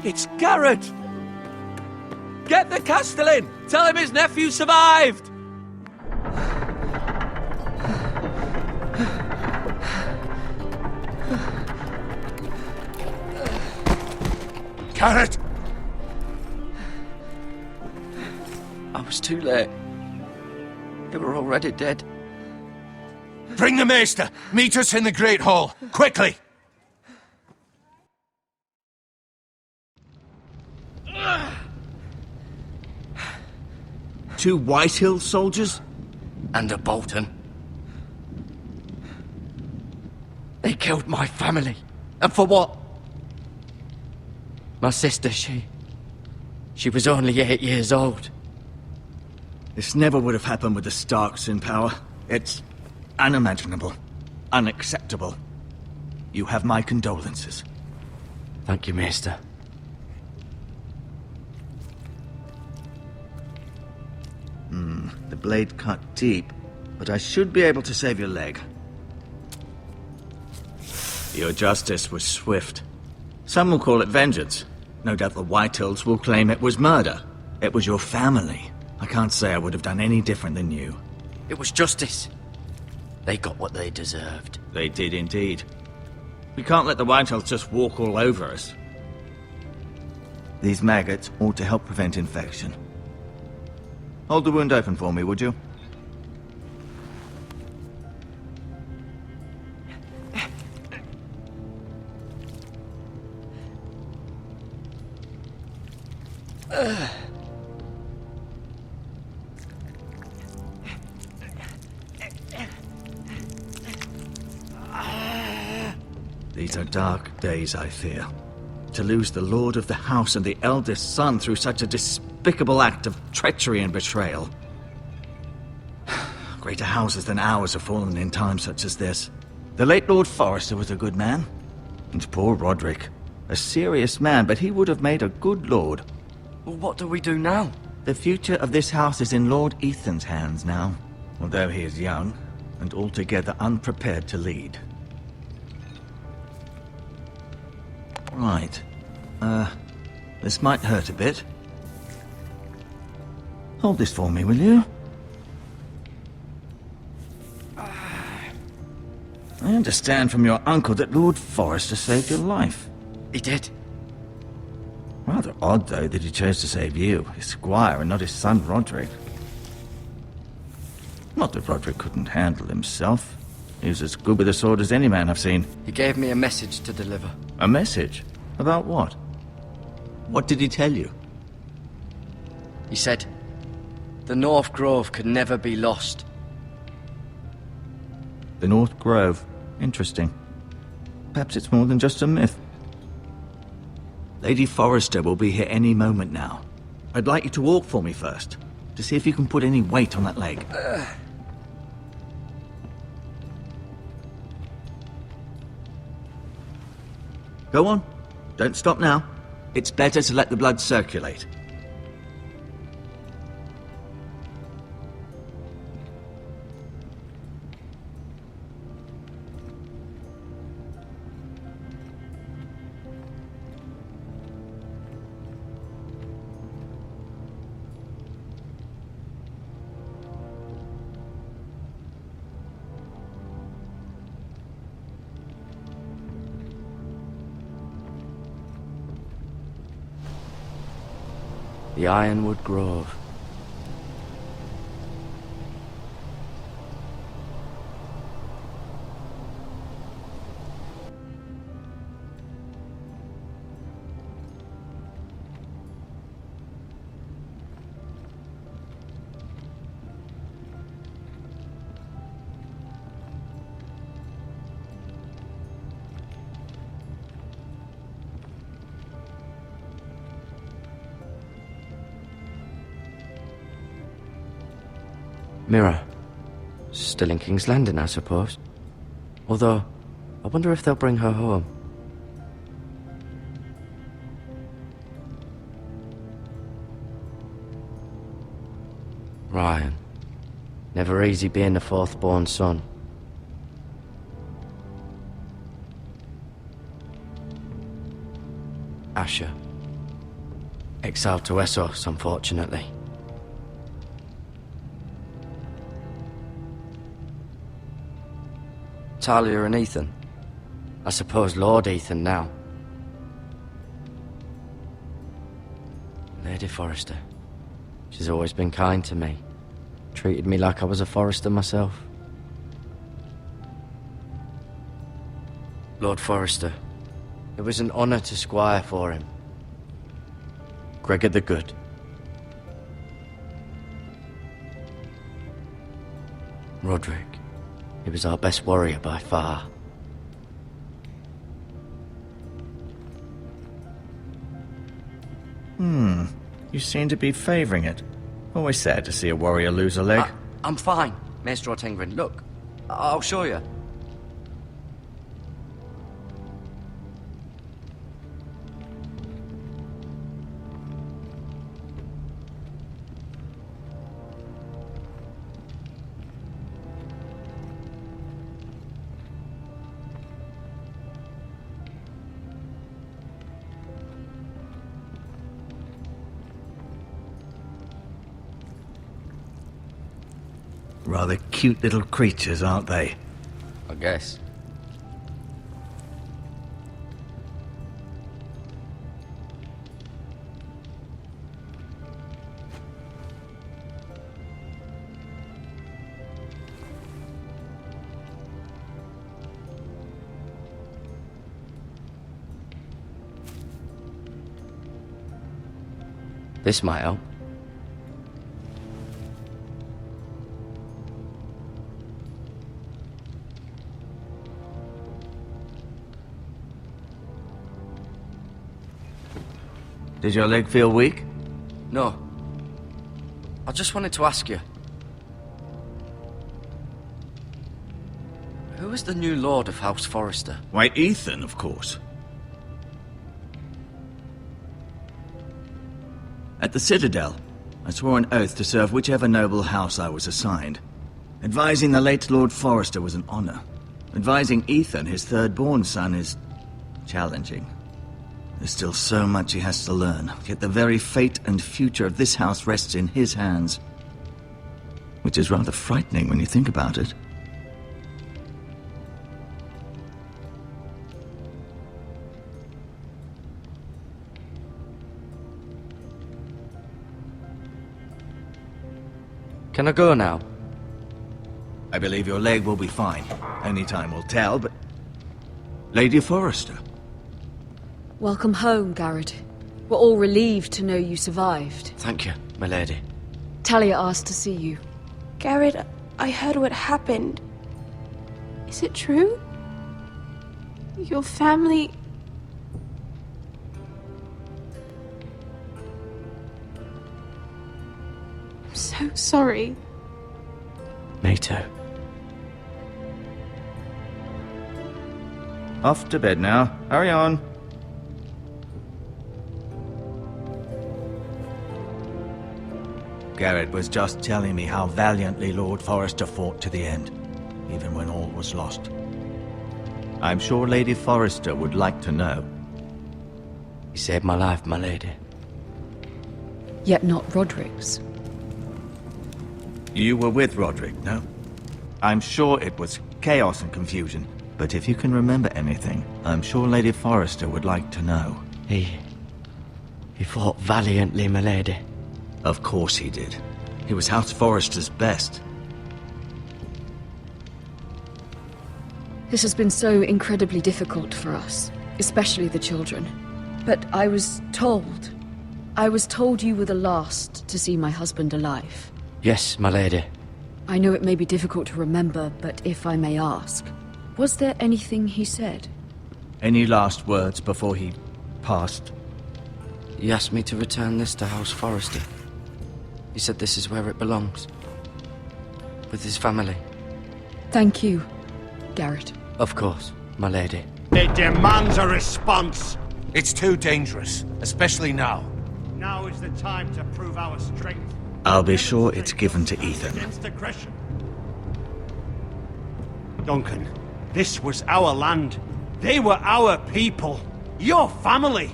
It's Garrett! Get the Castellan! Tell him his nephew survived! Garrett! I was too late. They were already dead. Bring the Maester! Meet us in the Great Hall, quickly! Two Whitehill soldiers? And a Bolton. They killed my family. And for what? My sister, she was only 8 years old. This never would have happened with the Starks in power. It's unimaginable. Unacceptable. You have my condolences. Thank you, Maester. The blade cut deep, but I should be able to save your leg. Your justice was swift. Some will call it vengeance. No doubt the Whitehills will claim it was murder. It was your family. I can't say I would have done any different than you. It was justice. They got what they deserved. They did indeed. We can't let the Whitehills just walk all over us. These maggots ought to help prevent infection. Hold the wound open for me, would you? These are dark days, I fear. To lose the lord of the house and the eldest son through such a despicable act of treachery and betrayal. Greater houses than ours have fallen in times such as this. The late Lord Forrester was a good man. And poor Roderick. A serious man, but he would have made a good lord. Well, what do we do now? The future of this house is in Lord Ethan's hands now. Although he is young, and altogether unprepared to lead. Right. This might hurt a bit. Hold this for me, will you? I understand from your uncle that Lord Forrester saved your life. He did. Rather odd, though, that he chose to save you, his squire, and not his son Roderick. Not that Roderick couldn't handle himself. He was as good with a sword as any man I've seen. He gave me a message to deliver. A message? About what? What did he tell you? He said, the North Grove could never be lost. The North Grove. Interesting. Perhaps it's more than just a myth. Lady Forrester will be here any moment now. I'd like you to walk for me first, to see if you can put any weight on that leg. Go on. Don't stop now. It's better to let the blood circulate. The Ironwood Grove. Mirror. Still in King's Landing, I suppose. Although, I wonder if they'll bring her home. Ryan. Never easy being the fourth-born son. Asher. Exiled to Essos, unfortunately. Talia and Ethan. I suppose Lord Ethan now. Lady Forrester. She's always been kind to me. Treated me like I was a Forrester myself. Lord Forrester. It was an honor to squire for him. Gregor the Good. Roderick. He was our best warrior by far. You seem to be favoring it. Always sad to see a warrior lose a leg. I'm fine, Maestro Tengrin. Look, I'll show you. Rather cute little creatures, aren't they? I guess. This might help. Did your leg feel weak? No. I just wanted to ask you. Who is the new Lord of House Forrester? Why, Ethan, of course. At the Citadel, I swore an oath to serve whichever noble house I was assigned. Advising the late Lord Forrester was an honor. Advising Ethan, his third-born son, is challenging. There's still so much he has to learn, yet the very fate and future of this house rests in his hands. Which is rather frightening when you think about it. Can I go now? I believe your leg will be fine. Only time will tell, but... Lady Forrester. Welcome home, Garrett. We're all relieved to know you survived. Thank you, my lady. Talia asked to see you. Garrett, I heard what happened. Is it true? Your family... I'm so sorry. Me too. Off to bed now. Hurry on. Garrett was just telling me how valiantly Lord Forrester fought to the end, even when all was lost. I'm sure Lady Forrester would like to know. He saved my life, my lady. Yet not Roderick's. You were with Roderick, no? I'm sure it was chaos and confusion, but if you can remember anything, I'm sure Lady Forrester would like to know. He fought valiantly, my lady. Of course he did. He was House Forrester's best. This has been so incredibly difficult for us, especially the children. But I was told you were the last to see my husband alive. Yes, my lady. I know it may be difficult to remember, but if I may ask, was there anything he said? Any last words before he passed? He asked me to return this to House Forrester. He said this is where it belongs. With his family. Thank you, Garrett. Of course, my lady. It demands a response. It's too dangerous, especially now. Now is the time to prove our strength. I'll be sure it's given to Ethan. Against aggression. Duncan, this was our land. They were our people. Your family.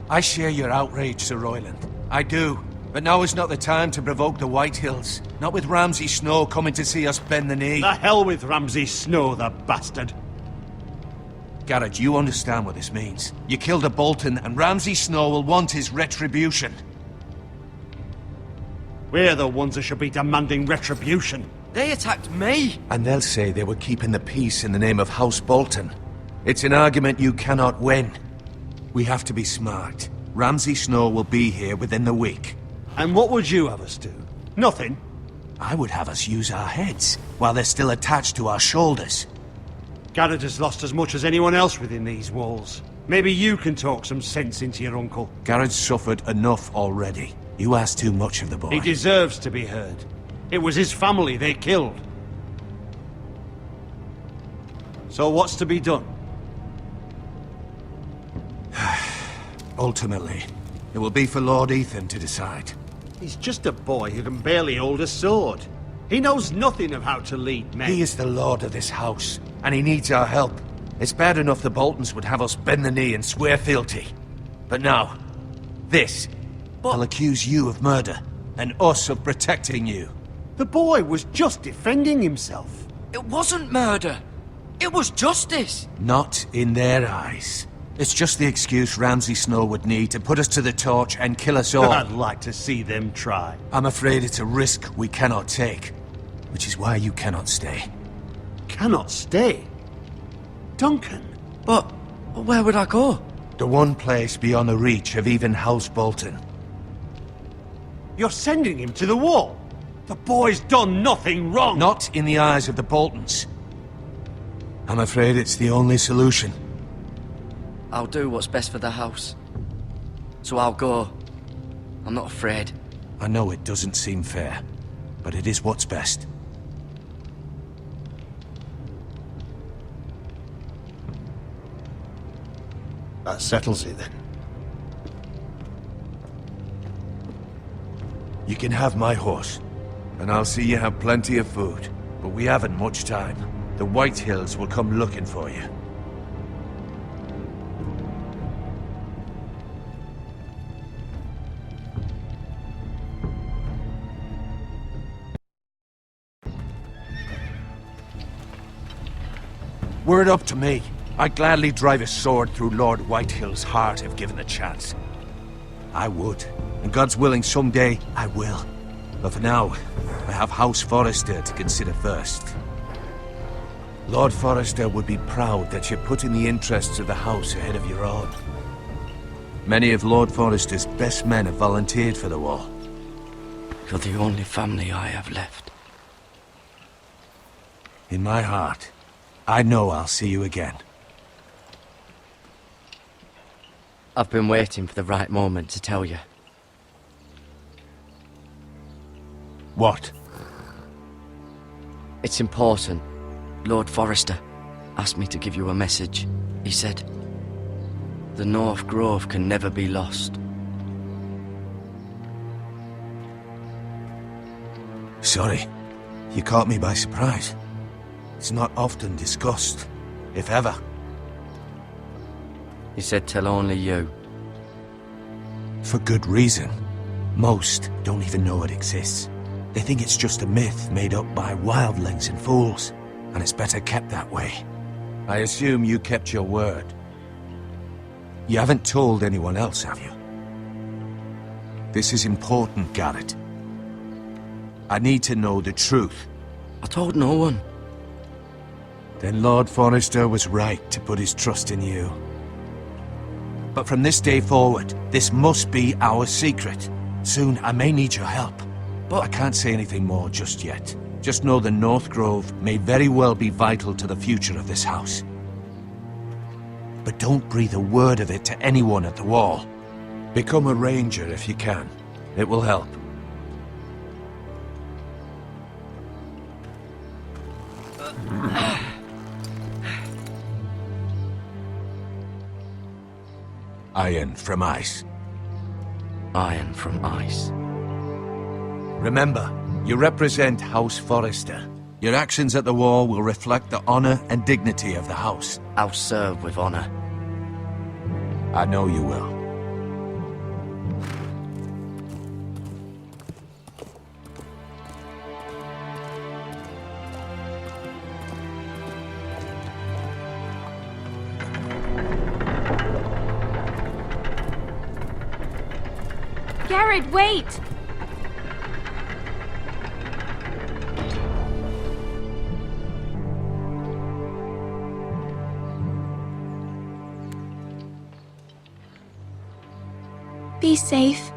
I share your outrage, Sir Royland. I do. But now is not the time to provoke the Whitehills. Not with Ramsay Snow coming to see us bend the knee. The hell with Ramsay Snow, the bastard. Garrett, you understand what this means. You killed a Bolton, and Ramsay Snow will want his retribution. We're the ones that should be demanding retribution. They attacked me! And they'll say they were keeping the peace in the name of House Bolton. It's an argument you cannot win. We have to be smart. Ramsay Snow will be here within the week. And what would you have us do? Nothing. I would have us use our heads, while they're still attached to our shoulders. Garrett has lost as much as anyone else within these walls. Maybe you can talk some sense into your uncle. Garrett's suffered enough already. You ask too much of the boy. He deserves to be heard. It was his family they killed. So what's to be done? Ultimately, it will be for Lord Ethan to decide. He's just a boy who can barely hold a sword. He knows nothing of how to lead men. He is the lord of this house, and he needs our help. It's bad enough the Boltons would have us bend the knee and swear fealty. But now, this. I'll accuse you of murder, and us of protecting you. The boy was just defending himself. It wasn't murder. It was justice. Not in their eyes. It's just the excuse Ramsay Snow would need to put us to the torch and kill us all. I'd like to see them try. I'm afraid it's a risk we cannot take, which is why you cannot stay. Cannot stay? Duncan? But where would I go? The one place beyond the reach of even House Bolton. You're sending him to the wall? The boy's done nothing wrong! Not in the eyes of the Boltons. I'm afraid it's the only solution. I'll do what's best for the house. So I'll go. I'm not afraid. I know it doesn't seem fair, but it is what's best. That settles it then. You can have my horse, and I'll see you have plenty of food. But we haven't much time. The Whitehills will come looking for you. Were it up to me, I'd gladly drive a sword through Lord Whitehill's heart if given the chance. I would, and God's willing someday I will. But for now, I have House Forrester to consider first. Lord Forrester would be proud that you're putting the interests of the house ahead of your own. Many of Lord Forrester's best men have volunteered for the war. You're the only family I have left. In my heart, I know I'll see you again. I've been waiting for the right moment to tell you. What? It's important. Lord Forrester asked me to give you a message. He said, the North Grove can never be lost. Sorry, you caught me by surprise. It's not often discussed, if ever. He said tell only you. For good reason. Most don't even know it exists. They think it's just a myth made up by wildlings and fools, and it's better kept that way. I assume you kept your word. You haven't told anyone else, have you? This is important, Garrett. I need to know the truth. I told no one. Then Lord Forrester was right to put his trust in you. But from this day forward, this must be our secret. Soon I may need your help. But I can't say anything more just yet. Just know the North Grove may very well be vital to the future of this house. But don't breathe a word of it to anyone at the wall. Become a ranger if you can. It will help. Iron from ice. Iron from ice. Remember, you represent House Forrester. Your actions at the wall will reflect the honor and dignity of the house. I'll serve with honor. I know you will. Garrett, wait! Be safe.